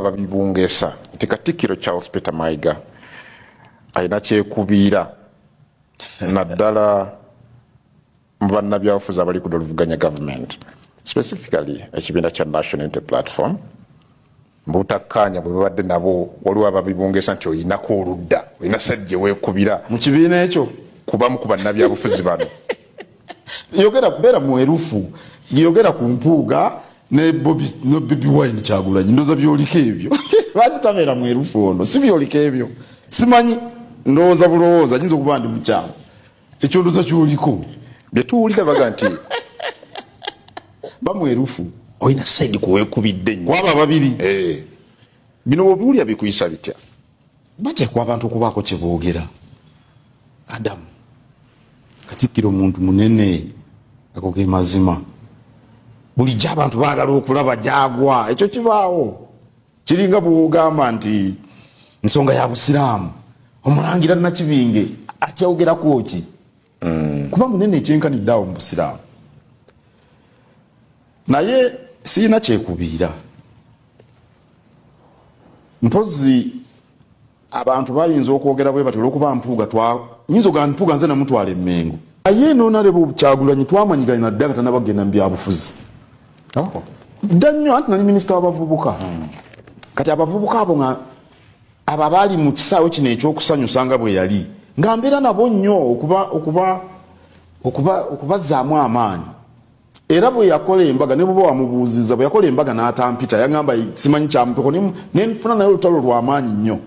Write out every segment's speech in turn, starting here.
babibungesa nti Katikkiro Charles Peter Mayiga alina kyekubiira naddala mu bannabyabufuzi abali ku oluvuganya government, specifically ekibiina kya National Unity Platform, mbutakkaanya bwe babadde nabo waliwo ababibungesa nti oyinako oludda, olina sajje weekubira mu kibiina ekyo kubamu ku bannabyabufuzi bano. Yogera beera mwerufu, yogera ku mpuuga ne Bobi Wine Kyagulanyi, ndowooza byoliko ebyo. Lwaki tabeera mwerufu ono? Si byoliko ebyo. Simanyi, ndowooza bulowooza, nyinza okuba ndi mukyalo. Ekyo ndowooza kyoliko. Bye tuwulira baga nti ba mwerufu. Oyina saidi kuweekubidde nnyo. Kwaba babiri. Bino obiwulira bikuyisa bitya? Bateekwa abantu okubaako kye boogera. Adamu Katikkiro muntu munene, ako ge mazima. Bulijjo abantu baagala okulaba gyagwa, ekyo kibaawo. Kiringa bw'ogamba nti nsonga ya Busiraamu, Omulangira Nakibinge akyogerako ki? Kuba munene ekyenkanidde awo mu Busiraamu. Naye sirina kyekubiira. Mpozi abantu bayinza okwogera bwe batyo olw'okuba mpuuga nyinza ogamba mpuuga nze namutwala Emmengo. Naye n'Honorable Kyagulanyi twamanyiganye naddala nga tannabagenda mu byabufuzi. Dda nnyo, anti nali minisita w'abavubuka. Kati abavubuka abo nga abo abaali mu kisaawe kino ekyokusanyusa nga bwe yali, nga mbeera nabo nnyo okubazzaamu amaanyi. Era bwe yakola embaga, ne bwe wamubuuziza, bwe yakola embaga n'atampita, yagamba simanyi kyamutuko, ne nfuna naye olutalo lw'amaanyi nnyo.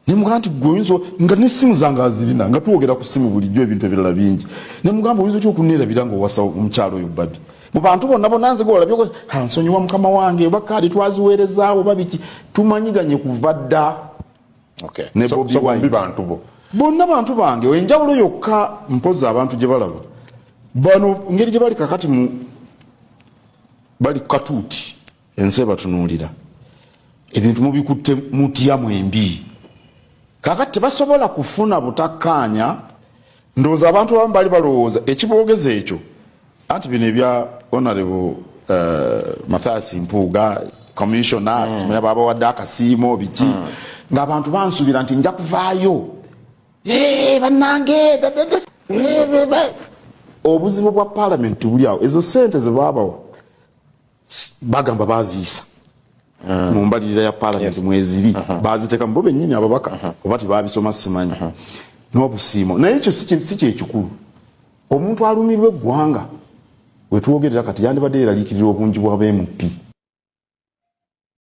Ne mugamba nti gwe oyinza, nga n'essimu zange azirina, nga tuwogera ku ssimu bulijjo ebintu ebirala bingi. Ne mugamba oyinza otya okunneerabira ng'owasa omukyalo oyo Babi. Mu bantu bonna bonna nze gw'olabye nsonyiwa mukama wange, oba kaadi twaziweerezaawo oba biki, tumanyiganye kuva dda. Ne Bobi Wine. Bonna bantu bange, enjawulo yokka mpoza abantu gye balaba. Bano ngeri gye bali kakati bali katuuti, ensi batunuulira. Ebintu mubikutte mutya mwembi. Kakati tebasobola kufuna butakkaanya, ndowooza abantu abamu bali balowooza ekiboogeza ekyo. Anti bino ebya Honorable Mathias Mpuuga, Commissioner, simanyi babawadde akasiimo biki, ng'abantu bansubira nti nja kuvaayo. Bannange! Obuzibu bwa Parliament buli awo, ezo ssente ze baabawa bagamba baziisa. Mu mbalirira ya Parliament mweziri, baziteeka mu bo bennyini ababaka, oba tebaabisoma simanyi. N'obusiimo. Naye ekyo si kyekikulu. Omuntu alumirwa eggwanga, we twogerera kati yandibadde yeeraliikirira obungi bw'aba-MP.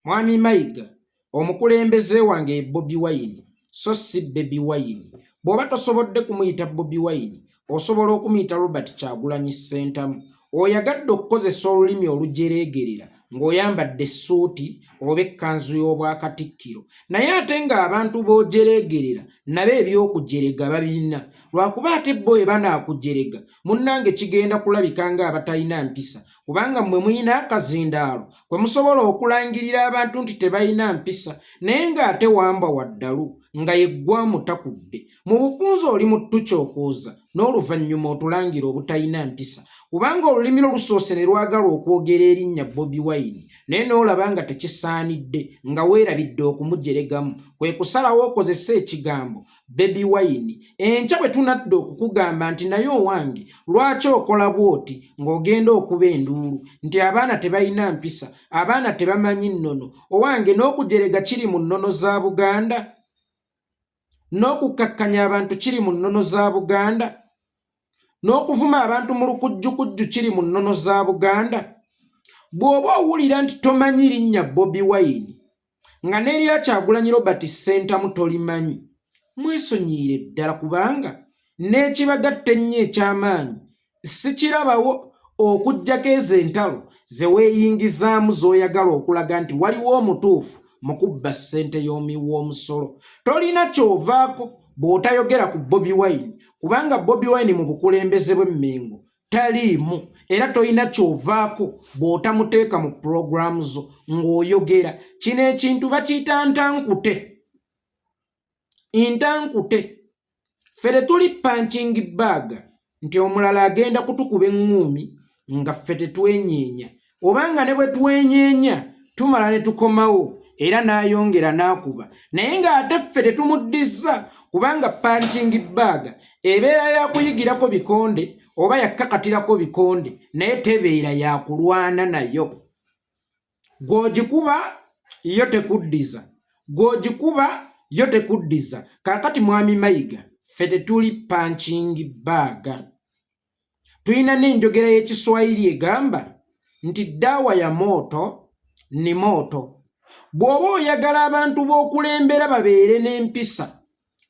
Mwami Mayiga, omukulembeze wange Bobi Wine, so si Baby Wine. Bw'oba tosobodde kumuyita Bobi Wine, osobola okumuyita Robert Kyagulanyi Ssentamu. Oyagadde okukozesa olulimi olujereegerera ng'oyambadde essuuti oba ekkanzu y'Obwakatikkiro. Naye ate ng'abantu b'ojereegerera nabo eby'okujerega babirina. Lwakuba ate bo bwe banaakujerega, munnange kigenda kulabika ng'abatalina mpisa. Kubanga mmwe muyina akazindaalo kwe musobola okulangirira abantu nti tebalina mpisa, naye ng'ate wamba waddalu nga yeggwamu takudde. Mu bufunze oli mu tukyokooza n'oluvannyuma otulangira obutalina mpisa. Kubanga olulimi olusoose ne lwagala okwogera erinnya Bobi Wine, naye n'olaba nga tekisaanidde nga weerabidde okumujeregamu, kwe kusalawo okozesa ekigambo Baby Wine. Enkya bwe tunadde okukugamba nti naye owange lwaki okola bw'oti ng'ogenda okuba enduulu nti abaana tebalina mpisa, abaana tebamanyi nnono. Owange n'okujerega kiri mu nnono za Buganda? N'okukkakkanya abantu kiri mu nnono za Buganda? N'okuvuma abantu mu lukujjukujju kiri mu nnono za Buganda? Bw'oba owulira nti tomanyi linnya Bobi Wine, nga n'erya Kyagulanyi Robert Ssentamu tolimanyi, mwesonyiire ddala kubanga n'ekibagatta ennyo eky'amaanyi sikirabawo okuggyako ezo entalo ze weeyingizaamu z'oyagala okulaga nti waliwo omutuufu mu kubba ssente y'omusolo. Tolina ky'ovaako bw'otayogera ku Bobi Wine, kubanga Bobi Wine mu bukulembeze bw'Emmengo taliimu, era tolina ky'ovaako bw'otamuteeka mu puroguramu zo ng'oyogera. Kino ekintu bakiyita ntankute. Ntankute. Ffe tuli punching bag nti omulala agenda kutukuba eŋŋuumi nga ffe tetwenyeenya. Obanga ne bwe twenyeenya tumala ne tukomawo era n'ayongera n'akuba naye ng'ate ffe tetumuddiza kubanga punching bag ebeera yakuyigirako bikonde oba yakkakatirako bikonde naye tebeera yakulwana nayo. Gw'ogikuba yo tekuddiza, gw'ogikuba yo tekuddiza. Kaakati mwami Mayiga ffe tetuli punching bag. Tulina n'enjogera y'Ekiswahili egamba nti dawa ya moto ni moto. Bw'oba oyagala abantu b'okulembera babeere n'empisa,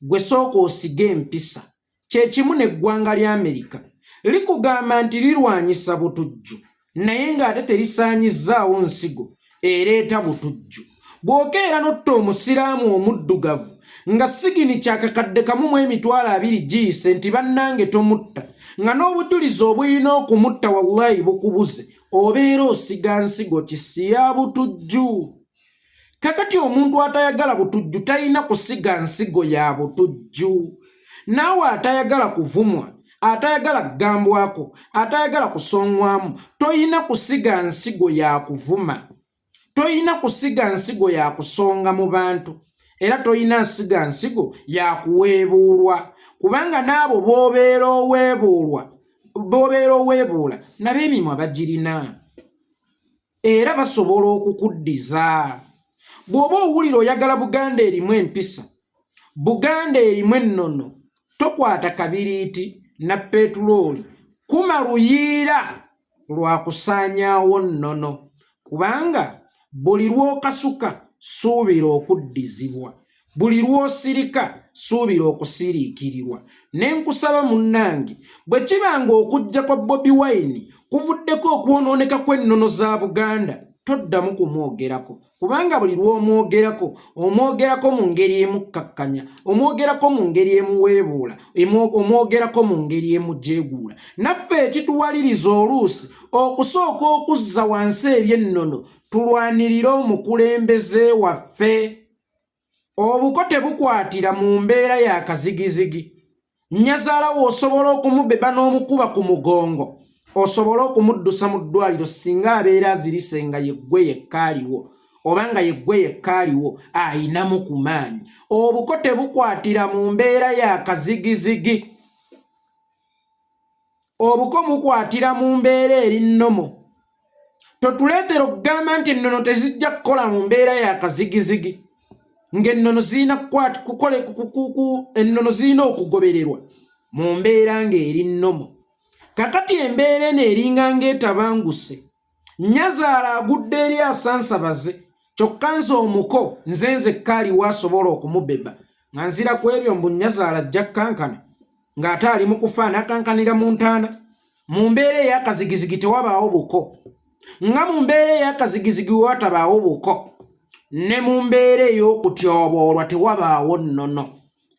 gwe sooka osige empisa. Kye kimu n'eggwanga lya Amerika likugamba nti lirwanyisa butujju naye ng'ate terisaanyizzaawo nsigo ereeta butujju. Bw'okeera n'otta omusiraamu omuddugavu nga sigini kyakakadde kamu mu emitwalo 2 giyise nti bannange tomutta, nga n'obujulizi obulina okumutta wallahi bukubuze, obeera osiga nsigo kisi ya butujju. Kakati omuntu atayagala butujju talina kusiga nsigo ya butujju. Naawe atayagala kuvumwa, atayagala kugambwako, atayagala kusongwamu, toyina kusiga nsigo ya kuvuma, toyina kusiga nsigo ya kusonga mu bantu, era toyina nsiga nsigo ya kuweebuulwa, kubanga n'abo b'obeera oweebuula nabo emimwa bagirina era basobola okukuddiza. Bw'oba owulira oyagala Buganda erimu empisa, Buganda erimu ennono, tokwata kabiriiti na petulooli kuma luyiira lwa kusaanyaawo nnono, kubanga buli lw'okasuka suubira okuddizibwa, buli lw'osirika suubira okusiriikirirwa. Ne nkusaba munnange, bwe kibanga okujja kwa Bobi Wine kuvuddeko okwonooneka kw'ennono za Buganda, toddamu kumwogerako, kubanga buli lw'omwogerako omwogerako mu ngeri emukkakkanya, omwogerako mu ngeri emuweebuula, omwogerako mu ngeri emujeeguula. Naffe ekituwaliriza oluusi okusooka okuzza wansi eby'ennono tulwanirire omukulembeze waffe. Obuko tebukwatira mu mbeera ya kazigizigi. Nnyazaalawo osobola okumubeba n'omukuba ku mugongo, osobola okumuddusa mu ddwaliro singa abeera azirise nga yeggwe yekkaaliwo oba nga yeggwe yekkaaliwo ayinamu ku maanyi. Obuko tebukwatira mu mbeera ya kazigizigi. Obuko mukwatira mu mbeera eri nnomo. Totuleetera okugamba nti ennono tezijja kukola mu mbeera ya kazigizigi, ng'ennono zirina ennono zirina okugobererwa mu mbeera ng'eri nnomo. Kakati embeera eno eringa ng'etabanguse. Nnyazaala agudde eri asansabaze, kyokka nze omuko nze kkaaliwo asobola okumubeba nga nzira ku ebyo mbu Nnyazaala ajja kankana ng'ate ali mu kufa anakankanira mu ntaana. Mu mbeera ey'akazigizigi tewabaawo buko, nga mu mbeera ey'akazigizigi watabaawo buko, ne mu mbeera ey'okutyoboolwa tewabaawo nnono,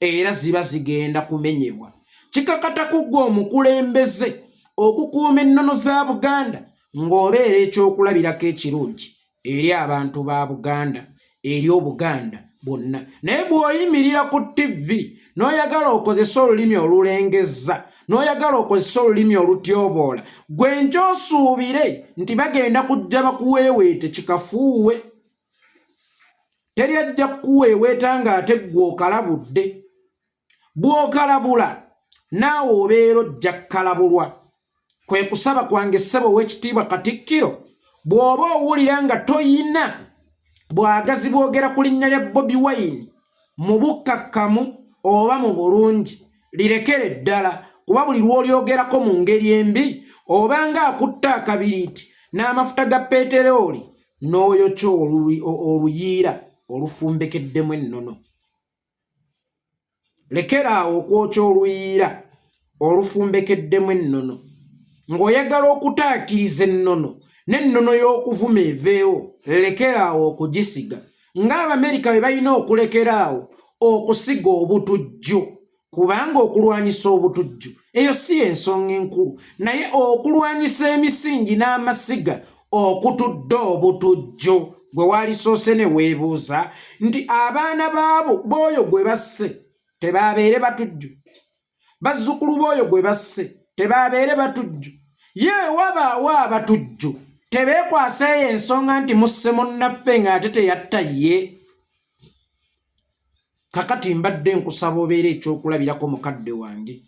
era ziba zigenda kumenyebwa. Kikakata ku ggwe omukulembeze okukuuma ennono za Buganda ng'obeera ekyokulabirako ekirungi eri abantu ba Buganda, eri Obuganda bwonna. Naye bw'oyimirira ku TV n'oyagala okozesa olulimi olulengezza, n'oyagala okozesa olulimi olutyoboola, gwe nkyosuubire nti bagenda kujja bakuweeweete kikafuuwe. Teri ajja kukuweeweeta ng'ate ggwe okalabudde. Bw'okalabula naawe obeera ojja kkalabulwa. Kwe kusaba kwange ssebo ow'ekitiibwa Katikkiro, bw'oba owulira nga toyina bwagazi bwogera ku linnya lya Bobi Wine mu bukkakkamu oba mu bulungi, lirekere ddala, kuba buli lw'olyogerako mu ngeri embi obanga akutte akabiriiti n'amafuta ga peterooli n'oyokya oluyiira olufumbekeddemu ennono. Lekeraawo okwokya oluyiira olufumbekeddemu ennono ng'oyagala okutaakiriza ennono n'ennono y'okuvuma eveewo. Lekeraawo okugisiga ng'Abamerika bwe balina okulekeraawo okusiga obutujju, kubanga okulwanyisa obutujju eyo si ensonga enkulu, naye okulwanyisa emisingi n'amasiga okutudde obutujju. Gwe walisoose ne weebuuza nti abaana baabo b'oyo gwe basse tebaabeere batujju, bazzukulu b'oyo gwe basse tebaabeere batujju. Ye wabaawo abatujju tebeekwaseeyo ensonga nti musse munnaffe ng'ate teyatta ye. Kakati mbadde nkusaba obeera ekyokulabirako mukadde wange.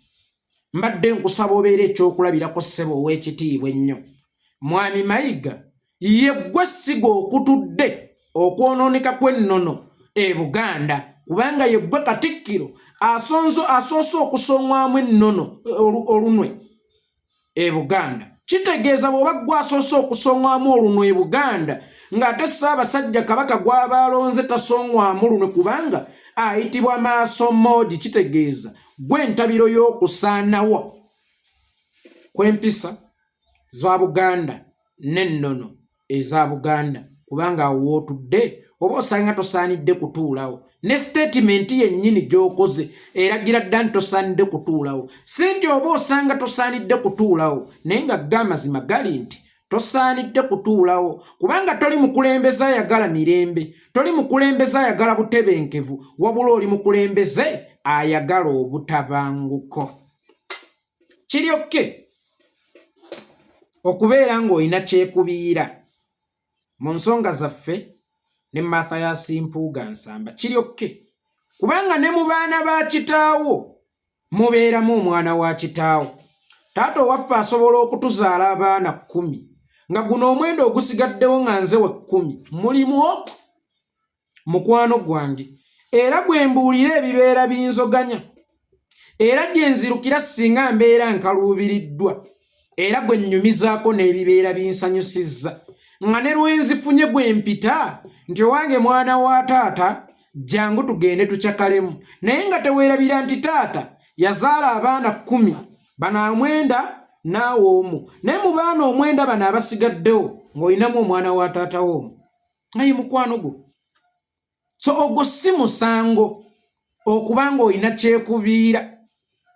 Mbadde nkusaba obeera ekyokulabirako ssebo ow'ekitiibwa ennyo. Mwami Mayiga ye ggwe ssiga okutudde okwonooneka kw'ennono e Buganda kubanga ye ggwe Katikkiro asoose okusongwamu ennono olunwe e Buganda. Kitegeeza bw'oba ggwe asoose okusongwamu olunwe e Buganda ng'ate Ssaabasajja Kabaka gw'aba alonze tasongwamu lunwe kubanga ayitibwa maaso moodi, kitegeeza gwe entabiro y'okusaanawo kw'empisa za Buganda n'ennono eza Buganda kubanga awo wootudde oba osanga tosaanidde kutuulawo ne statementi yennyini gy'okoze eragira dda nti tosaanidde kutuulawo. Si nti oba osanga tosaanidde kutuulawo naye nga g'amazima gali nti tosaanidde kutuulawo kubanga toli mukulembeze ayagala mirembe, toli mukulembeze ayagala butebenkevu, wabula oli mukulembeze ayagala obutabanguko. Kiryokke okubeera ng'olina kyekubiira mu nsonga zaffe ne Mathias Mpuuga Nsamba, kiryokke kubanga ne mu baana ba kitaawo mubeeramu omwana wa kitaawo. Taata owaffe asobola okutuzaala abaana 10 nga guno omwendo ogusigaddewo nga nze we 10 mulimu okwo mukwano gwange era gwe mbuulira ebibeera binzoganya era gye nzirukira singa mbeera nkaluubiriddwa era gwe nnyumizaako n'ebibeera binsanyusizza nga ne lwenzifunye gwe mpita nti owange mwana wa taata jangu tugende tucakalemu naye nga teweerabira nti taata yazaala abaana 10 bana 9 naawe omu naye mu baana 9 bano abasigaddewo ng'olinamu omwana wa taata w'omu nga ye mukwano gwo. So ogwo si musango okubanga olina kyekubiira,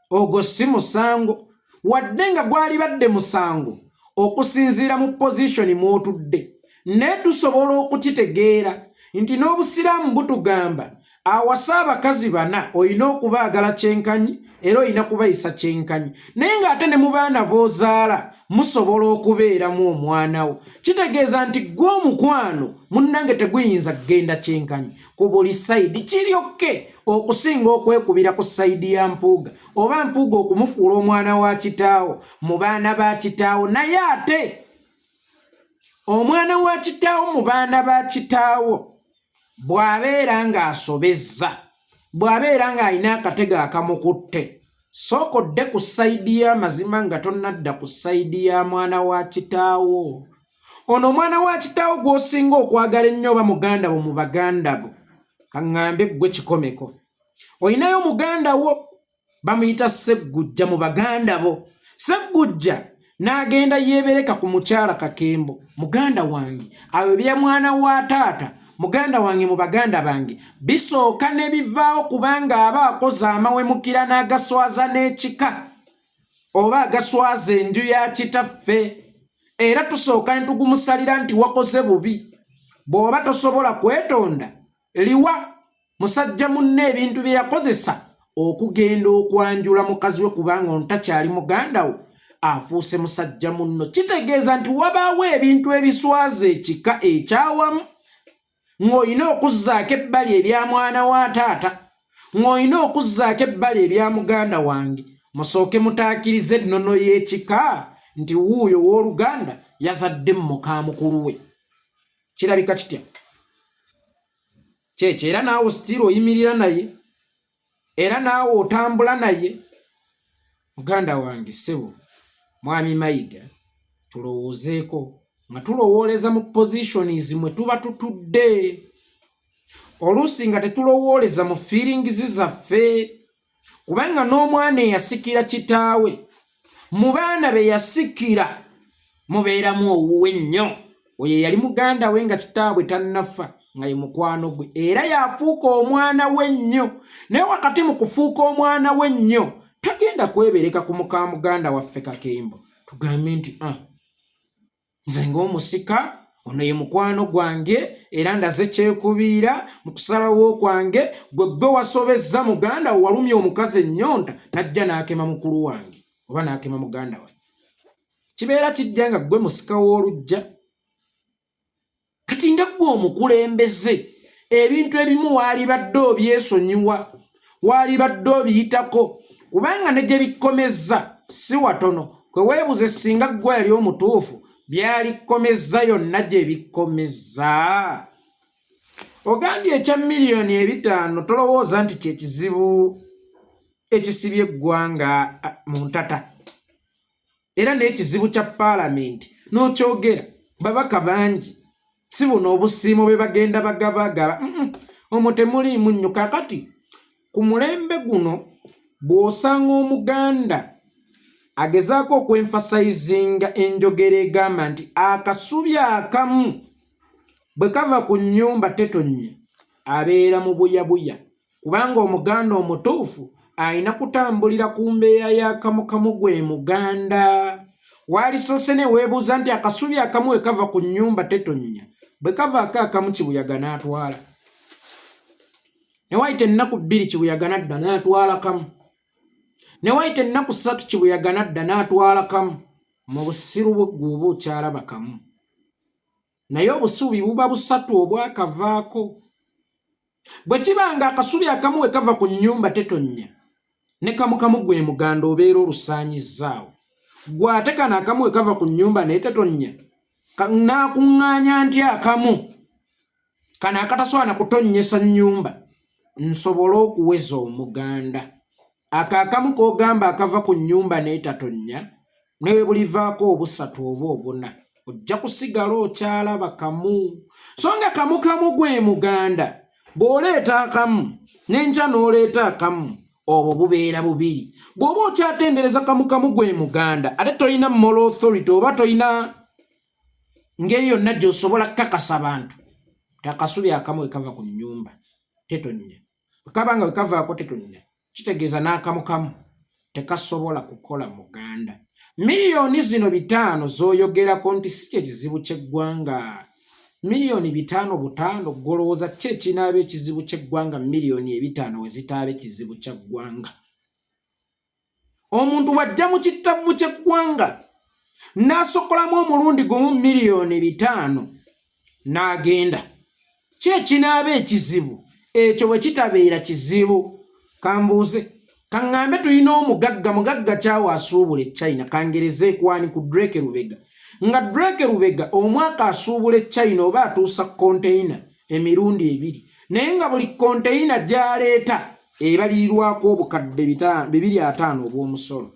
ogwo si musango wadde nga gwali badde musango okusinziira mu pozishoni mw'otudde. Naye tusobola okukitegeera nti n'obusiraamu butugamba awasa abakazi 4 olina okubaagala kyenkanyi era olina kubayisa kyenkanyi naye ng'ate ne mu baana b'ozaala musobola okubeeramu omwana wo. Kitegeeza nti gw'omukwano munnange teguyinza kgenda kyenkanyi ku buli sayidi. Kiryokke okusinga okwekubira ku sayidi ya Mpuuga oba Mpuuga okumufuula omwana wa kitaawo mu baana ba kitaawo, naye ate omwana wa kitaawo mu baana ba kitaawo bw'abeera ng'asobezza, bw'abeera ng'alina akatego akamukutte, sookodde ku sayidi y'amazima nga tonnadda ku sayidi ya mwana wa kitaawo. Ono omwana wa kitaawo gw'osinga okwagala ennyo oba muganda bo mu baganda bo, kaŋŋambe ggwe kikomeko. Olinayo muganda wo bamuyita Sseggujja mu baganda bo. Sseggujja n'agenda yeebereka ku mukyala Kakembo. Muganda wange awo bya mwana wa taata muganda wange mu baganda bange bisooka ne bivaawo kubanga aba akoze amawemukira n'agaswaza n'ekika oba agaswaza enju ya kitaffe era tusooka ne tugumusalira nti wakoze bubi. Bw'oba tosobola kwetonda liwa musajja munne ebintu bye yakozesa okugenda okwanjula mukazi we kubanga ono takyali muganda wo afuuse musajja munno. Kitegeeza nti wabaawo ebintu ebiswaza ekika ekyawamu ng'olina okuzzaako ebbali ebya mwana wa taata, ng'olina okuzzaako ebbali ebya muganda wange, musooke mutaakirize ennono y'ekika nti wuuyo w'oluganda yazadde muka mukulu we. Kirabika kitya? Kyekyo era naawe sitiira oyimirira naye era naawe otambula naye. Muganda wange ssebo Mwami Mayiga tulowoozeeko nga tulowooleza mu positions mwe tuba tutudde. Oluusi nga tetulowooleza mu feelings zaffe kubanga n'omwana eyasikira kitaawe mu baana be yasikira mubeeramu owuwe nnyo. Oyo yali muganda we nga kitaabwe tannafa nga ye mukwano gwe era yafuuka omwana we nnyo. Naye wakati mu kufuuka omwana we nnyo tagenda kwebereka ku muka muganda waffe Kakembo tugambe nti nze ng'omusika ono ye mukwano gwange era ndaze kyekubiira mu kusalawo kwange gwe wasobezza muganda walumya omukazi ennyonta najja n'akema mukulu wange oba n'akema muganda waffe. Kibeera kijja nga gwe musika w'olujja kati nga gwe omukulembeze ebintu ebimu waali badde obyesonyiwa waali badde obiyitako kubanga ne gye bikomezza si watono kwe weebuze singa gwe yali omutuufu byalikomezza yonna gye bikomezza. Ogambye ekya miliyoni 5 tolowooza nti kyekizibu ekisibye eggwanga mu ntata era n'ekizibu kya paalamenti n'okyogera babaka bangi si buno obusiimo bwe bagenda bagabagaba omwo temuliimu nnyo. Kakati ku mulembe guno bw'osanga omuganda agezaako okwenfasayizinga enjogera egamba nti akasubi akamu bwe kava ku nnyumba tetonnya abeera mu buyabuya kubanga omuganda omutuufu ayina kutambulira ku mbeera y'akamukamu gwe muganda. Waalisoose ne weebuuza nti akasubi akamu we kava ku nnyumba tetonnya bwe kavaako akamu kibuyaga n'atwala ne wayita ennaku 2 kibuyaga nadda n'atwala kamu ne wayita ennaku 3 kibuyaga nadda n'atwala kamu. Mu busiru bw'egguuba okyalaba kamu naye obusubi buba 3 obwakavaako. Bwe kibanga akasubi akamu we kava ku nnyumba tetonnya ne kamukamu gwe muganda obeera olusaanyizzaawo gwe ate kano akamu we kava ku nnyumba naye tetonnya naakuŋŋaanya nti akamu kano akatasobola kutonnyesa nnyumba nsobole okuweza omuganda. Akaakamu k'ogamba akava ku nnyumba naye tatonnya ne bwe bulivaako 3 oba 4 ojja kusigala okyalaba kamu. So nga kamukamu gwe muganda bw'oleeta akamu n'enkya n'oleeta akamu obwo bubeera 2. Bw'oba okyatendereza kamukamu gwe muganda ate tolina moral authority oba tolina ngeri yonna gy'osobola kukakasa abantu takasubi akamu we kava ku nnyumba tetonnya kabanga we kavaako tetonnya kitegeeza n'akamukamu tekasobola kukola muganda. Miliyoni zino 5 z'oyogerako nti si kye kizibu ky'eggwanga. Miliyoni 5 golowooza ki ekinaaba ekizibu ky'eggwanga miliyoni 5 we zitaaba ekizibu kya ggwanga? Omuntu wajja mu kittavu ky'eggwanga n'asokolamu omulundi gumu miliyoni 5 n'agenda. Ki ekinaaba ekizibu? Ekyo bwe kitabeera kizibu kambuuze kaŋŋambe tulina mugagga kyawa asuubula China kangereze kwani ku Drake Lubega nga Drake Lubega omwaka asuubula China oba atuusa container emirundi 2 naye nga buli container gyaleeta ebaliirwako obukadde 250 obw'omusolo.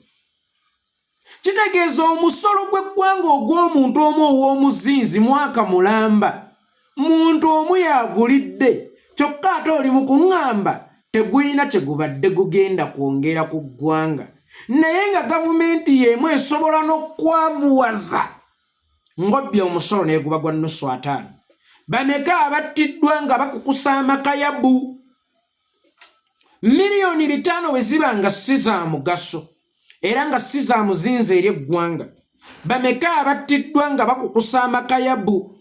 Kitegeeza omusolo gw'eggwanga ogw'omuntu omu ow'omuzinzi mwaka mulamba muntu omu yagulidde kyokka ate oli mu kuŋŋamba tegulina kye gubadde gugenda kwongera ku ggwanga naye nga gavumenti y'emu esobola n'okwavuwaza ng'obbya omusolo n'eguba gwa $5. Bameka abattiddwa nga bakukusa amakayabu? Miliyoni 5 bwe ziba nga si za mugaso era nga si za muzinzi eri eggwanga. Bameka abattiddwa nga bakukusa amakayabu?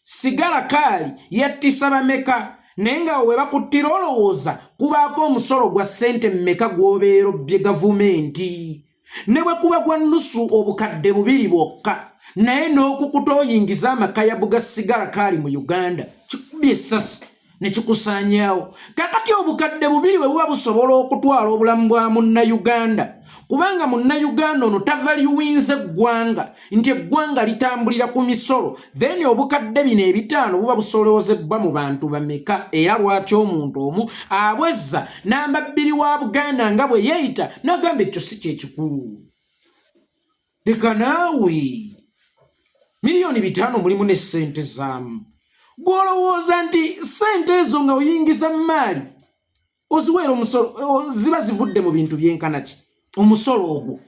Sigala kaali yattisa bameka naye nga we bakuttira olowooza kubaako omusolo gwa ssente mmeka gw'obeera obbye gavumenti ne bwe kuba gwa nusu obukadde 2 bwokka naye n'okukuta oyingiza amakayabu ga sigala kaali mu Uganda kikubye essasi ne kikusaanyaawo. Kakati obukadde 2 bwe buba busobola okutwala obulamu bwa Munnayuganda kubanga Munnayuganda ono tavaliwinze eggwanga nti eggwanga litambulira ku misolo then obukadde 5 buba busoloozebwa mu bantu bameka era lwaki omuntu omu abwezza namba 2 wa Buganda nga bwe yeeyita n'agamba ekyo si kyekikulu. Leka naawe miliyoni 5 mulimu ne ssente zaamu gw'olowooza nti ssente ezo nga oyingiza mu maali oziweera omusolo ziba zivudde mu bintu byenkanaki omusolo ogwo.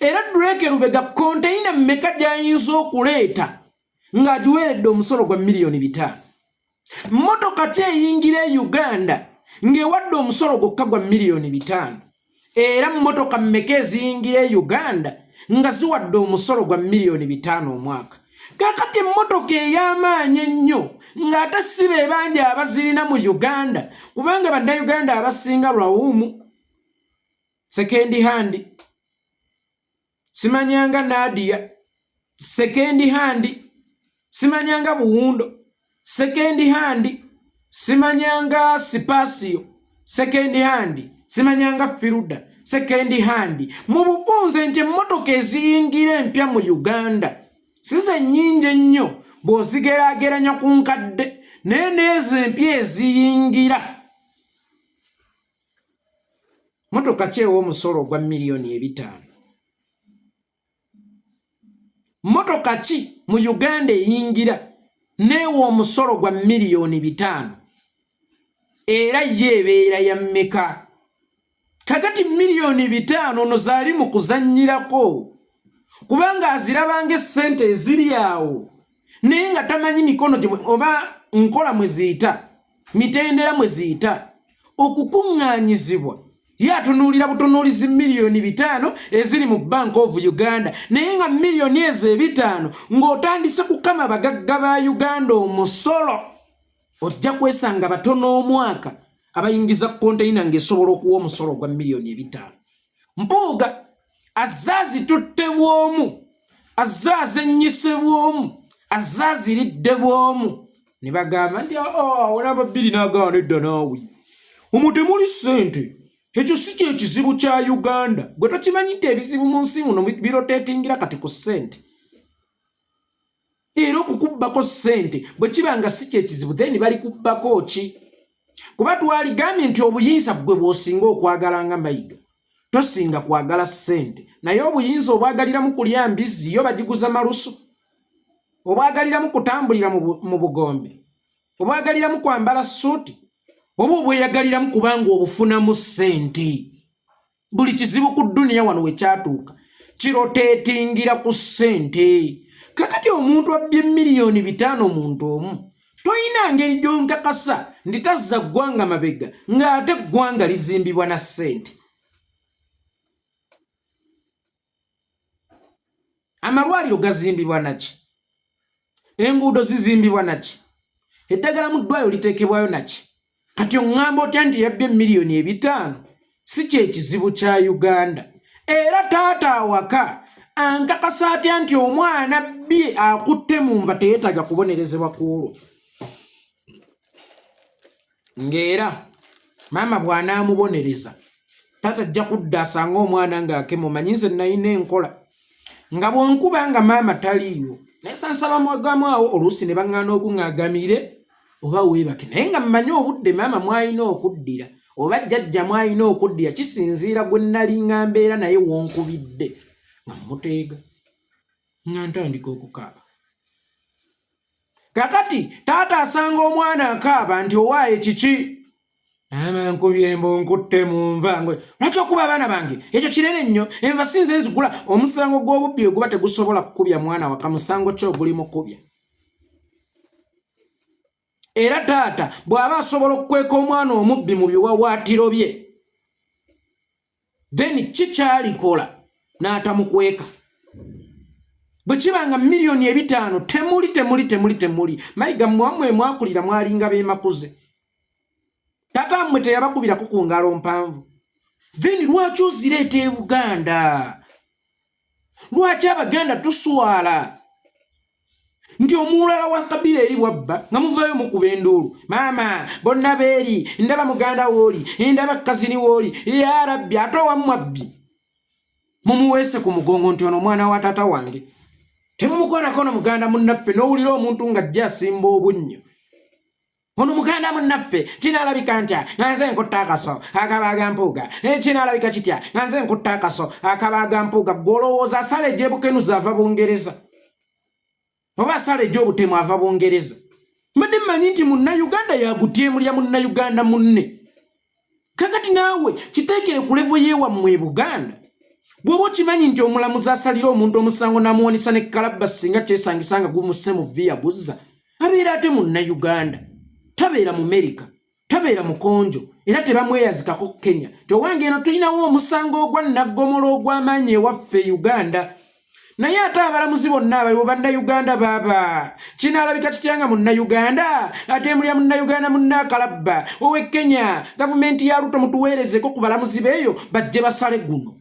Era Drake Lubega container mmeka gy'ayinza okuleeta ng'agiweeredde omusolo gwa miliyoni 5? Mmotoka ki eyingira e Uganda ng'ewadde omusolo gwokka gwa miliyoni 5? Era mmotoka mmeka eziyingira e Uganda nga ziwadde omusolo gwa miliyoni 5 omwaka? Kakati emmotoka ey'amaanyi ennyo ng'ate si be bangi abazirina mu Uganda kubanga bannayuganda abasinga lwawumu second hand simanyanga Nadia second hand simanyanga Buwundo, second hand, simanyanga Sipasio, second hand, simanyanga Firuda, second hand. Mu Buponze nti emmotoka eziyingira empya mu Uganda size nnyingi nnyo bw'ozigeraageranya ku nkadde naye n'ezo empya eziyingira. Motoka ki ew'omusolo gwa miliyoni 5? Motoka ki mu Uganda eyingira neewa omusolo gwa miliyoni 5 era yeebeera ya mmeka? Kakati miliyoni 5 ono zaali mu kuzannyirako kubanga azirabanga essente eziri awo naye nga tamanyi mikono oba nkola mwe ziyita, mitendera mwe ziyita okukuŋŋaanyizibwa. Ye atunuulira butunuulizi miliyoni 5 eziri mu Bank of Uganda naye nga miliyoni ezo 5 ng'otandise kukama bagagga ba Uganda omusolo, ojja kwesanga batono omwaka abayingiza konteyina ng'esobola okuwa omusolo gwa miliyoni 5. Mpuuga azazitutte bwomu, azazennyise bwomu, azaziridde bwomu ne bagamba nti olaba bbiri n'agaana edda naawe omwo temuli ssente. Ekyo si kye kizibu kya Uganda. Gwe tokimanyidde ebizibu mu nsi muno biroteetingira kati ku ssente. Era okukubbako ssente bwe kiba nga si kye kizibu then bali kubbako ki? Kuba twaligambye nti obuyinza gwe bw'osinga okwagala nga Mayiga tosinga kwagala ssente, naye obuyinza obwagaliramu kulya mbizzi yo bagiguza malusu, obwagaliramu kutambulira mu bugombe, obwagaliramu kwambala suuti, oba obweyagaliramu kubanga obufunamu ssente. Buli kizibu ku dduniya wano we kyatuuka kiroteetingira ku ssente. Kakati omuntu abbye miliyoni 5 muntu omu toyina ngeri gy'onkakasa nti tazza ggwanga mabega ng'ate ggwanga lizimbibwa na ssente. Amalwaliro gazimbibwa naki? Enguudo zizimbibwa naki? Eddagala mu ddwaliro liteekebwayo naki? Kati oŋŋamba otya nti yabbye miliyoni 5? Si kye kizibu kya Uganda. Era taata awaka ankakasa atya nti omwana bbye akutte mu nva teyeetaga kubonerezebwa ku olwo. Ng'era maama bw'anaamubonereza taata ajja kudda asanga omwana ng'akema, omanyi nze nalina enkola nga bw'onkuba nga maama taliiyo naye sansaba mwagamu awo oluusi ne baŋŋaana oguŋŋagamire oba weebake, naye nga mmanyi obudde maama mwalina okuddira oba jjajja mwalina okuddira kisinziira gwe nnali nga mbeera naye wonkubidde nga mmuteega nga ntandika okukaaba. Kakati taata asanga omwana akaaba nti owaaye kiki? Maama nkubye embo nkutte mu nva. Lwaki okuba abaana bange? Ekyo kinene nnyo, enva sinze nzigula. Omusango gw'obubbi oguba tegusobola kukubya mwana waka, musango ki oguli mukubya? Era taata bw'aba asobola okukweka omwana omubbi mu biwawaatiro bye, then kikyalikola n'atamukweka. Bwe kiba nga miliyoni 5 temuli. Mayiga mmwe mwakulira mwalinga beemakuze. Taata mmwe teyabakubirako ku ngalo mpanvu. Then lwaki ozireeta e Buganda? Lwaki Abaganda tuswala nti omulala wa Kabila eri bwabba nga muvaayo mukuba enduulu? Maama bonna beeri, ndaba muganda wooli, ndaba kazini wooli, ya Rabbi ate owamwabbi mumuweese ku mugongo nti ono omwana wa taata wange. Temumukoonako no muganda munnaffe n'owulira omuntu ng'ajja asimba obunnyo. Ono muganda munnaffe kinaalabika ntya nga nze nkutta akaso akabaaga mpuuga, kinaalabika kitya nga nze nkutta akaso akabaaga mpuuga. Gw'olowooza asala egy'ebukenuzi ava Bungereza oba asala egy'obutemu ava Bungereza? Mbadde mmanyi nti Munnayuganda yagutyemulya Munnayuganda munne. Kakati naawe kiteekere ku levo y'ewammwe e Buganda. Bw'oba okimanyi nti omulamuzi asalira omuntu omusango n'amuwonesa ne kalabba singa kyesangisa nga gumusse mu vviya guzza, abeera ate Munnayuganda, tabeera mu Amerika, tabeera mu Konjo, era tebamweyazikako Kenya. Towange eno tulinawo omusango ogwa Nnaggomolo ogw'amaanyi ewaffe Uganda. Naye ate abalamuzi bonna abaliwo Bannayuganda baaba. Kinaalabika kitya nga Munnayuganda atemulya Munnayuganda Munnakalabba owe Kenya gavumenti ya Ruto mutuweerezeko ku balamuzi beeyo bajje basale guno.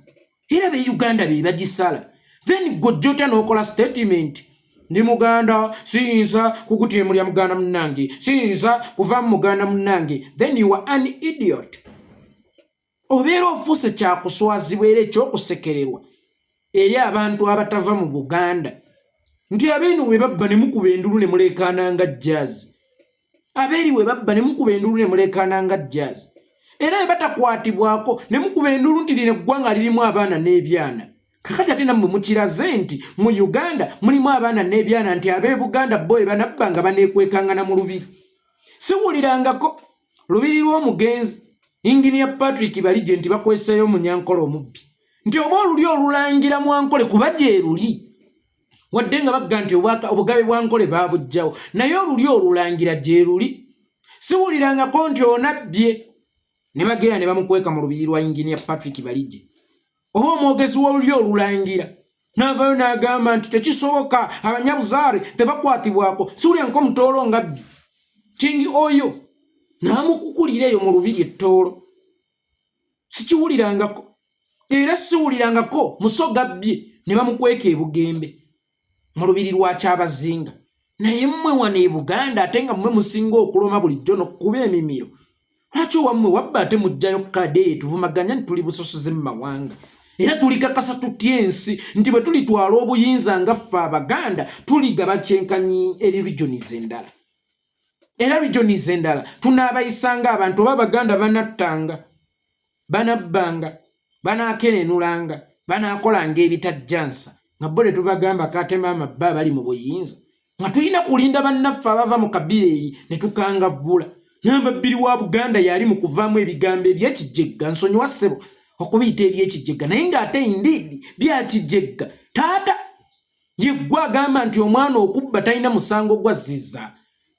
Era be Uganda be bagisala. Then gojjota n'okola statement ndi muganda siyinza kukutemulya muganda munnange siyinza kuva mu muganda munnange, then you are an idiot. Obeera ofuuse kyakuswazibwa era ekyokusekererwa eri abantu abatava mu Buganda nti abeeno bwe babba ne mukuba endulu ne mulekaana nga jazz. Abeeri bwe babba ne mukuba endulu ne mulekaana nga jazz. Era bwe batakwatibwako ne mukuba endulu nti lino eggwanga lirimu abaana n'ebyana. Kakati ate nammwe mukiraze nti mu Uganda mulimu abaana n'ebyana nti ab'e Buganda bo banabba nga baneekwekangana mu lubiri. Siwulirangako lubiri lw'omugenzi Engineer Patrick Balijje nti bakweseeyo mu Nyankole omubbi. Nti oba oluli olulangira Mwankole kuba gye luli. Wadde nga bagga nti obugabe bwa Nkole baabujjawo. Naye oluli olulangira gye luli. Siwulirangako nti onabbye. Ne bagenda ne bamukweka mu lubiri lwa Engineer Patrick Balijje. Oba omwogezi w'oluli olulangira n'avaayo n'agamba nti tekisoboka abanyabuzaare tebakwatibwako. Siwulirangako omutoolo nga bbi. Kingi oyo n'amukukulira eyo mu lubiri ettoolo. Sikiwulirangako. Era siwulirangako musoga bbye ne bamukweka e Bugembe mu lubiri lwa Kyabazinga. Naye mmwe wano e Buganda ate nga mmwe musinga okuloma bulijjo n'okkuba emimiro. Lwaki wammwe wabba ate mujjayo kade tuvumaganya nti tuli busosoze mu mawanga. Era tulikakasa tutya ensi nti bwe tulitwala obuyinza nga ffe Abaganda tuligaba kyenkanyi eri regions endala. Era regions endala tunaabayisanga abantu b'Abaganda banattanga, banabbanga, banaakenenulanga, banaakolanga ebitajjansa. Nga bo ne tubagamba katema amabba bali mu buyinza. Nga tulina kulinda bannaffe abava mu kabira eri ne tukangavvula. N'amabbiri wa Buganda yali mu kuvaamu ebigambo eby'ekijjegga nsonyiwa ssebo okubiyita eby'ekijjegga naye ng'ate indeed byakijjegga. Taata yeggwa agamba nti omwana okubba talina musango gwa zizza.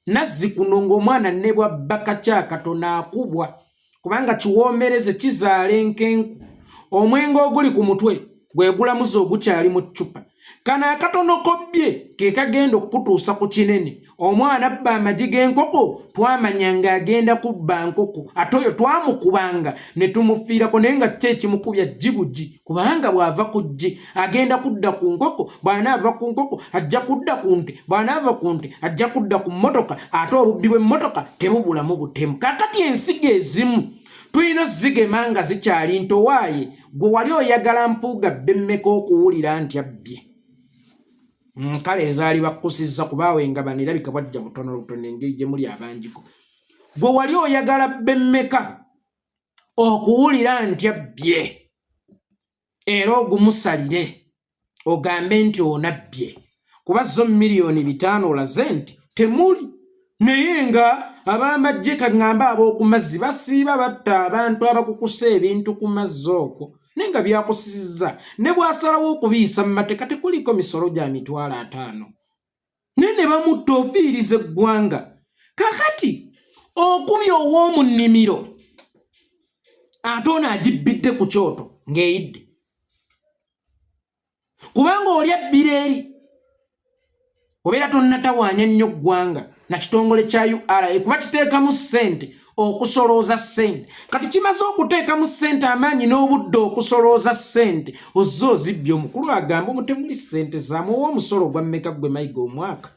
Nazzi kuno ng'omwana ne bwabba katono akubwa kubanga kiwoomereze kizaala enkenku. Omwenge oguli ku mutwe gwegulamuza ogukyali mu ccupa. Kano akatono kobbye ke kagenda okutuusa ku kinene. Omwana abba amagi g'enkoko twamanya ng'agenda kubba nkoko ate oyo twamukubanga ne tumufiirako naye nga kye kimukubya jjibuji kubanga bw'ava ku ggi agenda kudda ku nkoko, bw'anaava ku nkoko ajja kudda ku nte, bw'anaava ku nte ajja kudda ku mmotoka ate obubbi bw'emmotoka tebubulamu butemu. Kaakati ensigo ezimu tulina zigema nga zikyali ntowaaye. Gwe wali oyagala mpuuga bemmeka okuwulira nti abbye. Kale ezaali bakkusizza kubaawe nga banirabika bwajja butono lutono engeri gye muli abanjiko. Gwe wali oyagala bemmeka okuwulira nti abbye. Era ogumusalire ogambe nti onabbye. Kuba zo miliyoni 5 olaze nti temuli. Naye nga ab'amagye kaŋŋamba ab'oku mazzi basiiba batta abantu abakukusa ebintu ku mazzi okwo. Naye nga byakusizza ne bw'asalawo okubiyisa mu mateeka tekuliko misolo gya 5,000. Naye ne bamutta ofiiriza eggwanga. Kakati okubya ow'omu nnimiro ate ono agibbidde ku kyoto ng'eyidde. Kubanga oli abbira eri obeera tonnatawaanya nnyo ggwanga na kitongole kya URA kuba kiteekamu ssente okusolooza ssente. Kati kimaze okuteekamu ssente amaanyi n'obudde okusolooza ssente ozze ozibbye. Omukulu agamba omutemuli ssente zaamu ow'omusolo gwa mmeka gwe mayiga omwaka.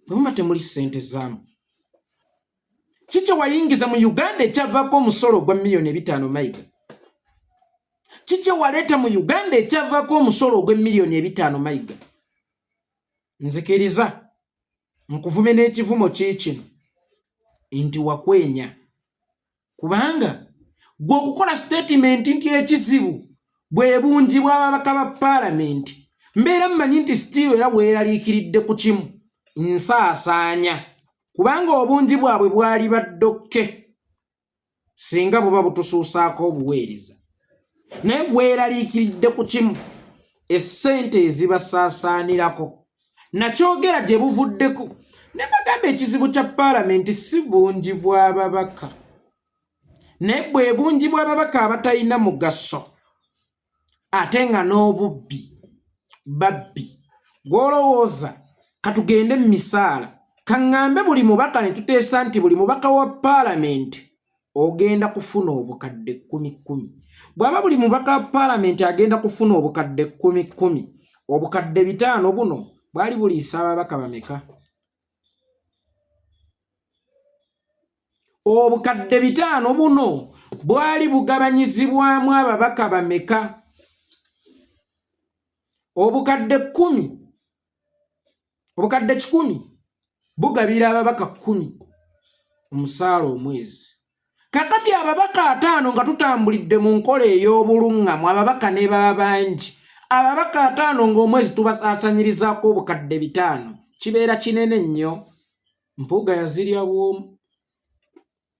Bwemuma temuli ssente zaamu. Kiki wayingiza mu Uganda ekyavaako omusolo gwa miliyoni 5 mayiga? Kiki waleeta mu Uganda ekyavaako omusolo ogw'emiliyoni 5 mayiga? Nzikiriza nkuvume n'ekivumo kiikino nti wakwenya. Kubanga gwe okukola statement nti ekizibu bwe bungi bw'ababaka ba paalamenti mbeera mmanyi nti still era weeraliikiridde ku kimu nsaasaanya. Kubanga obungi bwabwe bwali baddokke singa buba butusuusaako obuweereza. Naye weeraliikiridde ku kimu essente ezibasaasaanirako. Nakyogera gye buvuddeko ne bagamba ekizibu kya paalamenti si bungi bw'ababaka naye bwe bungi bw'ababaka abatalina mugaso ate nga n'obubbi babbi. Gw'olowooza katugende mu misaala kaŋŋambe buli mubaka ne tuteesa nti buli mubaka wa paalamenti ogenda kufuna obukadde 10,000. Bw'aba buli mubaka wa paalamenti agenda kufuna obukadde 10,000 obukadde 5 buno bwali buliisa ababaka bameka? Obukadde 5 buno bwali bugabanyizibwamu ababaka bameka? Obukadde 10, obukadde 100 bugabira ababaka 10 omusaala omwezi. Kakati ababaka 5 nga tutambulidde mu nkola ey'obulungamu, ababaka ne baba bangi, ababaka 5 ng'omwezi tubasaasanyirizaako obukadde 5 kibeera kinene nnyo. Mpuuga yazirya bwomu.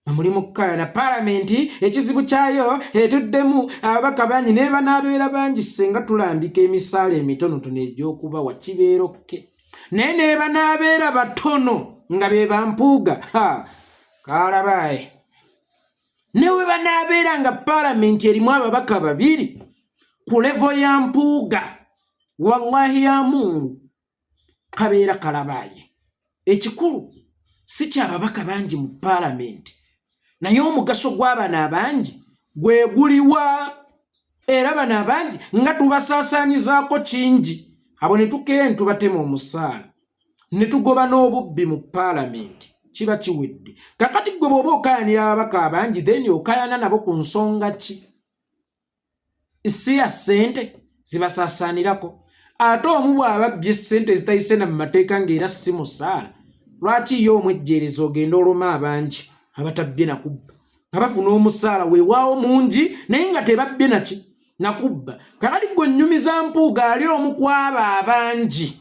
Mulimu kukayana palamenti ekizibu kyayo etuddemu ababaka bangi ne banaabeera bangi senga tulambika emisaala emitonotono egy'okubawa kibeera okke. Naye ne banaabeera batono nga be bampuuga, kaalabaaye. Ne we banaabeera nga palamenti erimu ababaka 2 ku levo ya mpuuga, wallahi ya Mungu kabeera kalabaaye. Ekikulu si kyababaka bangi mu palamenti, naye omugaso gw'abana abangi gwe guliwa. Era bana abangi nga tubasaasaanyizaako kingi, abo ne tukeera ne tubatema omusaala ne tugoba n'obubbi mu palamenti, kiba kiwedde. Kakati gwe bw'oba okayanira ababaka abangi then okayana nabo ku nsonga ki? Si ya ssente zibasaasaanirako. Ate omu bw'ababbye ssente zitayise na mu mateeka ng'era si musaala, lwaki ye omwejjeereza ogenda oluma abangi abatabbye nakubba nga bafuna omusaala weewaawo mungi naye nga tebabbye nakubba? Kakati gwe nnyumiza mpuuga ali omu ku abo abangi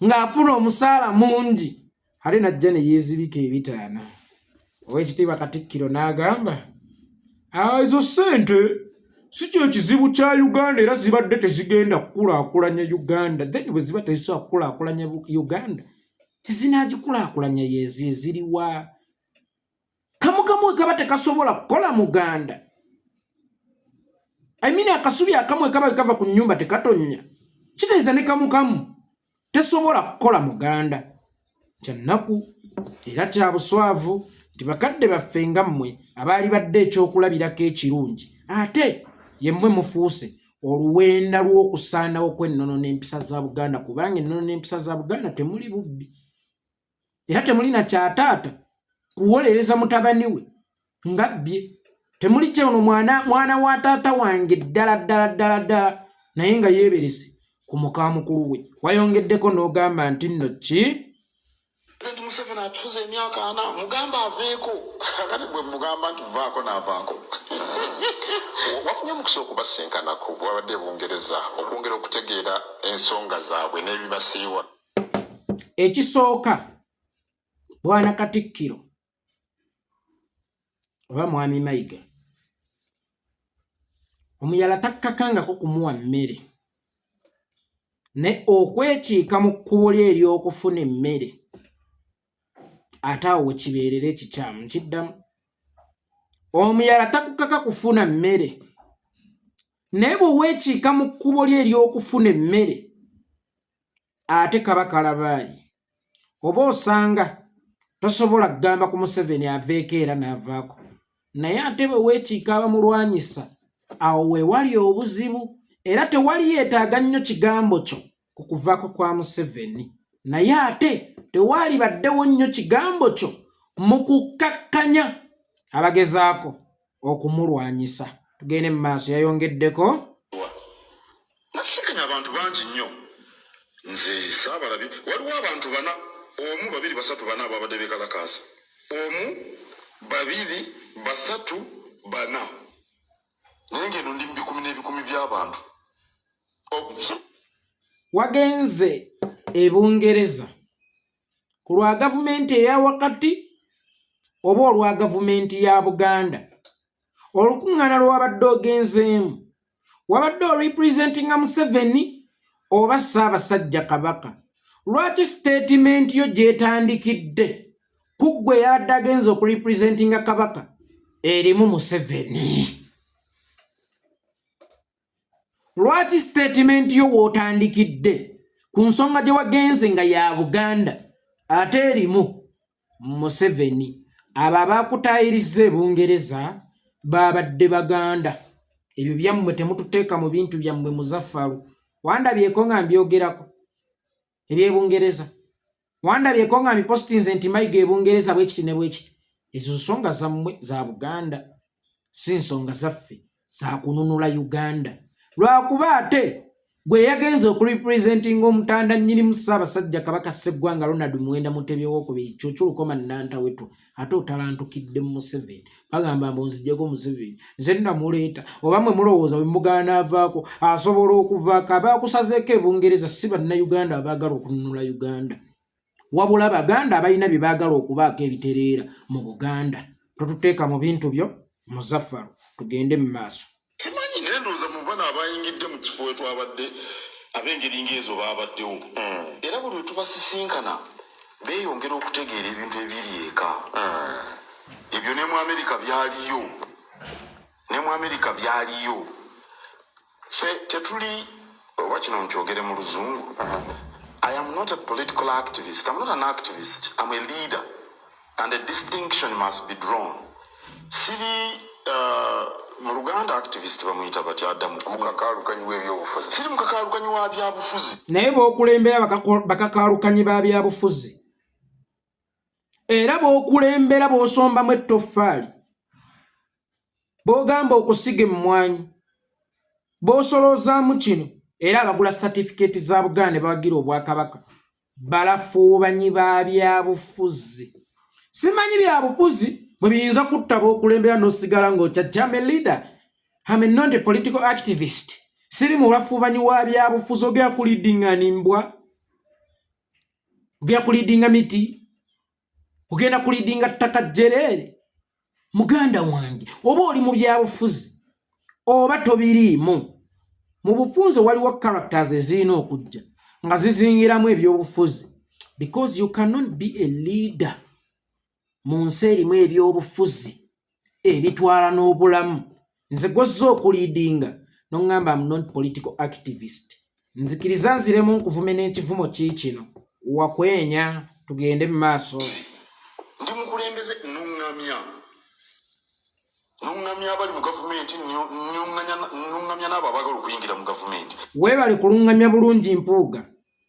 ng'afuna omusaala mungi, ate najja ne yeezibika 5. Oweekitiibwa Katikkiro n'agamba ezo ssente si kye kizibu kya Uganda era zibadde tezigenda kukulaakulanya Uganda. Then bwe ziba tezisobola kukulaakulanya Uganda, ezinaagikulaakulanya yeezi eziriwa? Kamu kaba tekasobola kukola muganda. Akasubi akamu kaba kava ku nnyumba tekatonya, kitegeeza ne kamu tesobola kukola muganda. Kyannaku era kya buswavu nti bakadde baffe nga mmwe abaali badde ekyokulabirako ekirungi, ate ye mmwe mufuuse oluwenda lw'okusaanawo kw'ennono n'empisa za Buganda, kubanga ennono n'empisa za Buganda temuli bubbi era temuli na kyataata kuwolereza mutabani we ngabbye. Temuli kyono mwana wa taata wange ddala naye nga yeeberese ku muka mukulu we. Wayongeddeko n'ogamba nti nno ki? President Museveni atuze emyaka 4 mugamba aveeko. Kati bwe mugamba nti vaako n'avaako. Wafunye omukisa okubasisinkanaku bwabadde Bungereza okwongera okutegeera ensonga zaabwe n'ebibasiiwa. Ekisooka Bwana Katikkiro oba Mwami Mayiga, omuyala takkakangako kumuwa mmere, ne okwekiika mu kkubo lye ery'okufuna emmere, ate awo we kibeerera ekikyamu nkiddamu. Omuyala takukaka kufuna mmere, naye bwe weekiika mu kkubo lye ery'okufuna emmere, ate kaba kalabaayi. Oba osanga tosobola kugamba ku Museveni aveeko era n'avaako, naye ate bwe weekiika abamulwanyisa, awo we wali obuzibu. Era tewali yeetaaga nnyo kigambo kyo ku kuvaako kwa Museveni, naye ate tewali baddewo nnyo kigambo kyo mu kukakkanya abagezaako okumulwanyisa. Tugende mu maaso. Yayongeddeko Nasikanya abantu bangi nnyo. Nze saabalabi waliwo abantu 4, 1, 2, 3, 4 ababadde beekalakaasa. 1, 2, 3, 4. Naye ngeno ndi mu 10 by'abantu. wagenze e Bungereza ku lwa gavumenti eya wakati oba olwa gavumenti ya Buganda, olukuŋŋaana lw'abadde ogenzeemu wabadde orepresentinga Museveni oba Ssaabasajja Kabaka, lwaki statement yo gyetandikidde ku ggwe yabadde agenze okurepresentinga Kabaka erimu Museveni? Lwaki statement yo wootandikidde ku nsonga gye wagenze nga ya Buganda ate erimu Museveni? Abo abaakutaayiriza e Bungereza baabadde Baganda. Ebyo byammwe temututeeka mu bintu byammwe Muzaffalu. Wandabyeko nga mbyogerako. ebyebungereza wandabyeko nga mipostinze nti Mayiga ebungereza bwekiti ne bwekiti ezo nsonga zammwe za Buganda si nsonga zaffe za kununula Uganda lwakuba ate gwe yagenze okurepresentinga omutanda nnyini mu Ssaabasajja Kabaka Sseggwanga Ronald Muwenda Mutebi owookubiri Kyukyulukoma Nnanta wetu ate otalantukidde mu Museveni bagamba mbonzijjeko Museveni nze namuleeta oba mwe mulowooza bwe mugaana avaako asobola okuvaako abaakusazeeko ebungereza si bannayuganda abaagala okununula Uganda wabula Baganda abalina bye baagala okubaako ebitereera mu Buganda totuteeka mu bintu byo Muzaffaro tugende mu maaso simanyi nendoza mu bana abayingidde mu kifo we twabadde ab'engeri ng'ezo baabaddewo era buli lwe tubasisinkana beeyongera okutegeera ebintu ebiri eka ebyo ne mu Amerika byaliyo ffe tetuli oba kino nkyogere mu luzungu I am not a political activist. I'm not an activist. I'm a leader. And a distinction must be drawn. Siri mu Luganda activist bamuyita batya Adamu mukakaalukanyi w'ebyobufuzi. Siri mukakaalukanyi wa byabufuzi. Naye b'okulembera bakakaalukanyi ba byabufuzi. Era b'okulembera b'osombamu ettoffaali. B'ogamba okusiga emmwanyi. B'osoloozaamu kino. Era abagula certificate za Buganda bawagira Obwakabaka. Balafuubanyi ba byabufuzi. Simanyi byabufuzi bwe biyinza kutta b'okulembera n'osigala ng'okyajja I'm a leader. I'm not a political activist. Siri mulafuubanyi wa byabufuzi ogera kulidinga nimbwa. Ogera kulidinga miti. Ogenda kulidinga ttaka jjereere. Muganda wange oba oli mu byabufuzi oba tobiriimu. Mu bufunze waliwo characters ezirina okujja nga zizingiramu ebyobufuzi because you cannot be a leader mu nsi erimu ebyobufuzi ebitwala n'obulamu. Nze gwozza okuliidinga n'oŋŋamba I'm not political activist. Nzikiriza nziremu nkuvume n'ekivumo kiikino wakwenya tugende mu maaso. Ndi mukulembeze nuŋŋamya abali mu gavumenti nuŋŋamya n'abo abaagala okuyingira mu gavumenti. Weebale kuluŋŋamya bulungi Mpuuga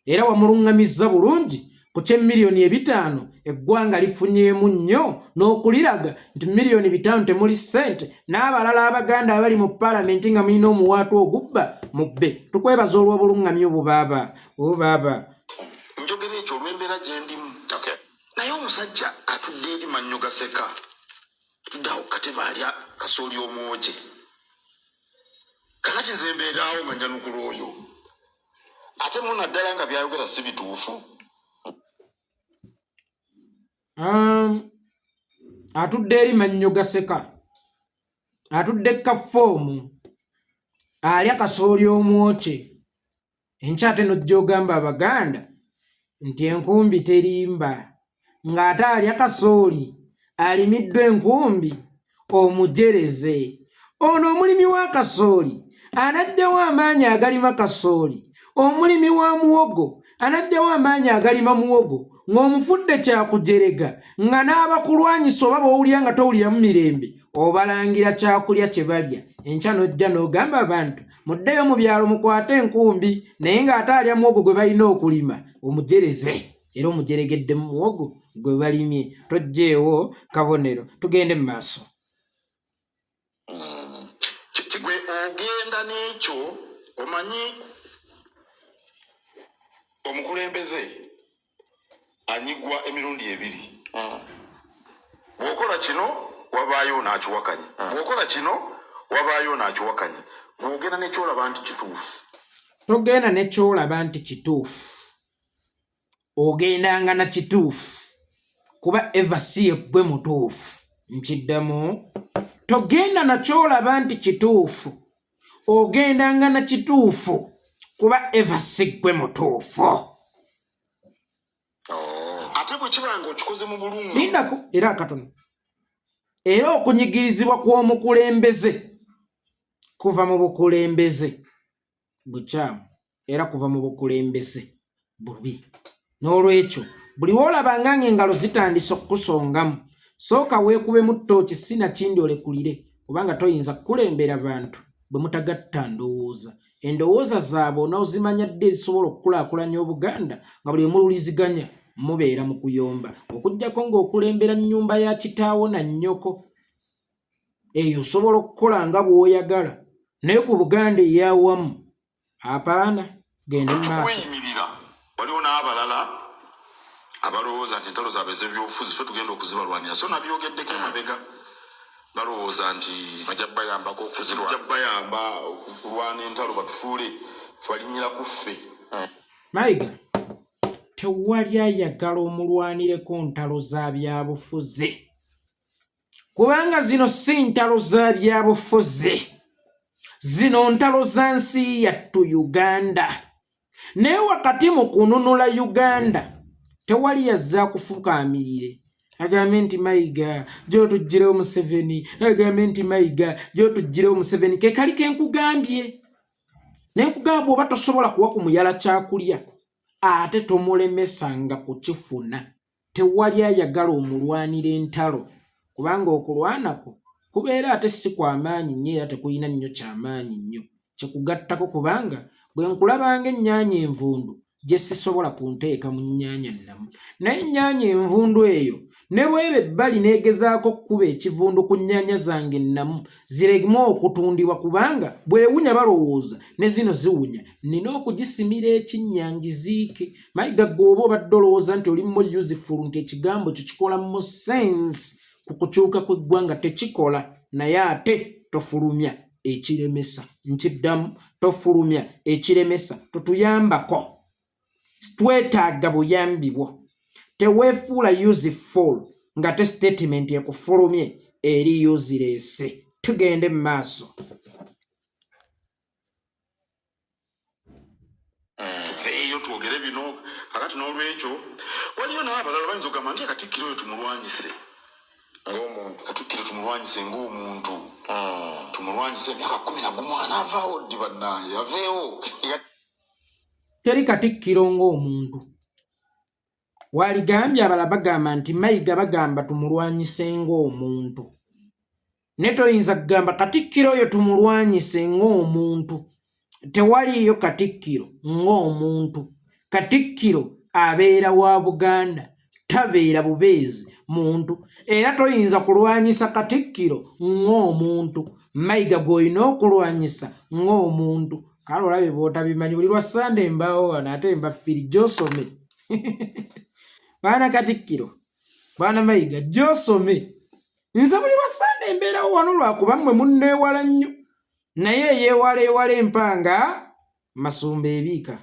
era wamuluŋŋamizza bulungi ku $5,000,000 eggwanga lifunyeemu nnyo n'okuliraga nti $5,000,000 temuli ssente n'abalala Abaganda abali mu paalamenti nga mulina omuwaatu ogubba mubbe. Tukwebaza olw'obuluŋŋamya obubaaba. Njogera ekyo olw'embeera gye ndimu. Naye omusajja atudde eri Mannyo Gaseka tuddawo kateba alya kasooli omwoje. Kakati nze mbeeraawo nga njanukula oyo. Ate muna ddala nga byayogera si bituufu. Atudde eri Mannyo Gaseka. Atudde kafoomu. Alya kasooli omwoje. Enkya ate n'ojja ogamba Abaganda nti enkumbi terimba. Ng'ate alya kasooli. Alimiddwa enkumbi omujereze. Ono omulimi wa kasooli anajjawo amaanyi agalima kasooli. Omulimi wa muwogo anajjawo amaanyi agalima muwogo. Ng'omufudde kyakujerega nga n'abakulwanyisa oba b'owulira nga towuliramu mirembe obalangira kyakulya kye balya. Enkya n'ojja n'ogamba abantu muddeyo mu byalo mukwate enkumbi naye ng'ate alya muwogo gwe balina okulima omujereze. Era omujeregedde mu muwogo gwe balimye. Tojjeewo kabonero tugende mu maaso. Gwe ogenda n'ekyo omanyi omukulembeze anyigwa emirundi ebiri. Bw'okola kino wabaayo n'akiwakanya. Bw'okola kino wabaayo n'akiwakanya. Bw'ogenda n'ekyolaba nti kituufu. Togenda n'ekyolaba nti kituufu. Ogendanga na kituufu. Kuba eva si yeggwe mutuufu. Nkiddamu. Togenda na kyolaba nti kituufu. Ogendanga na kituufu. Kuba eva si ggwe mutuufu. Ate bwe kibanga okikoze mu bulungi. Lindako era akatono. Era okunyigirizibwa kw'omukulembeze kuva mu bukulembeze bukyamu era kuva mu bukulembeze bubi. N'olwekyo buli woolabanga ng'engalo zitandise okukusongamu sooka weekubemu ttooki sinakindi olekulire kubanga toyinza kukulembera bantu bwe mutagatta ndowooza endowooza zaabwe onaozimanya dde ezisobola okukulaakulanya Obuganda nga buli emululiziganya mubeera mu kuyomba okuggyako ng'okulembera nnyumba ya kitaawo na nnyoko eyo osobola okukola nga bw'oyagala naye ku Buganda eyawamu apaana genda mu maaso. Waliwo n'abalala abalowooza nti entalo zaabwe ez'ebyobufuzi ffe tugenda okuzibalwanira so nabyogeddeko emabega balowooza nti bajja bayamba okulwana entalo batufuule twalinyira ku ffe. Mayiga tewali ayagala omulwanireko ntalo za byabufuzi kubanga zino si ntalo za byabufuzi zino ntalo za nsi yattu Uganda naye wakati mu kununula Uganda tewali yazza kufukaamirire agambe nti Mayiga gy'otuggirewo Museveni agambe nti Mayiga gy'otuggirewo Museveni ke kali ke nkugambye naye nkugamba oba tosobola kuwa ku muyala kyakulya ate tomulemesanga kukifuna tewali ayagala omulwanira entalo kubanga okulwanako kubeera ate si kwamaanyi nnyo era tekulina nnyo kyamaanyi nnyo kikugattako kubanga bwe nkulabanga ennyaanya envundu gye sisobola kunteeka mu nnyaanya nnamu naye ennyaanya envundu eyo ne bweba ebbali neegezaako okkuba ekivundu ku nnyaanya zange nnamu zireme okutundibwa kubanga bwewunya balowooza ne zino ziwunya nina okugisimira ekinnyangiziike Mayiga gweoba obadde olowooza nti oli mo useful nti ekigambo kyo kikola mu sense ku kukyuka kw'eggwanga tekikola naye ate tofulumya ekiremesa nkiddamu tofulumya ekiremesa totuyambako twetaaga buyambi bwo teweefuula useful nga te statement ekufulumye eri useless tugende mu maaso. Tuveeyo twogere bino kakati n'olwekyo waliyo n'abalala bayinza okugamba nti Katikkiro oyo tumulwanyise ng'omuntu Katikkiro tumulwanyise ng'omuntu tumulwanyise emyaka 11 anaavaawo ddi bannaaye aveewo teri Katikkiro ng'omuntu waligambye abala bagamba nti Mayiga bagamba tumulwanyise ng'omuntu ne toyinza kugamba Katikkiro oyo tumulwanyise ng'omuntu tewaliyo Katikkiro ng'omuntu Katikkiro abeera wa Buganda tabeera bubeezi muntu era toyinza kulwanyisa Katikkiro ng'omuntu Mayiga gw'olina okulwanyisa ng'omuntu kale olabe bw'otabimanyi buli lwa Sunday mbaawo wano ate mbafiri gy'osome baana Katikkiro baana Mayiga gy'osome nze buli lwa Sunday mbeerawo wano lwakuba mmwe munneewala nnyo naye eyeewala empanga Masumba ebiika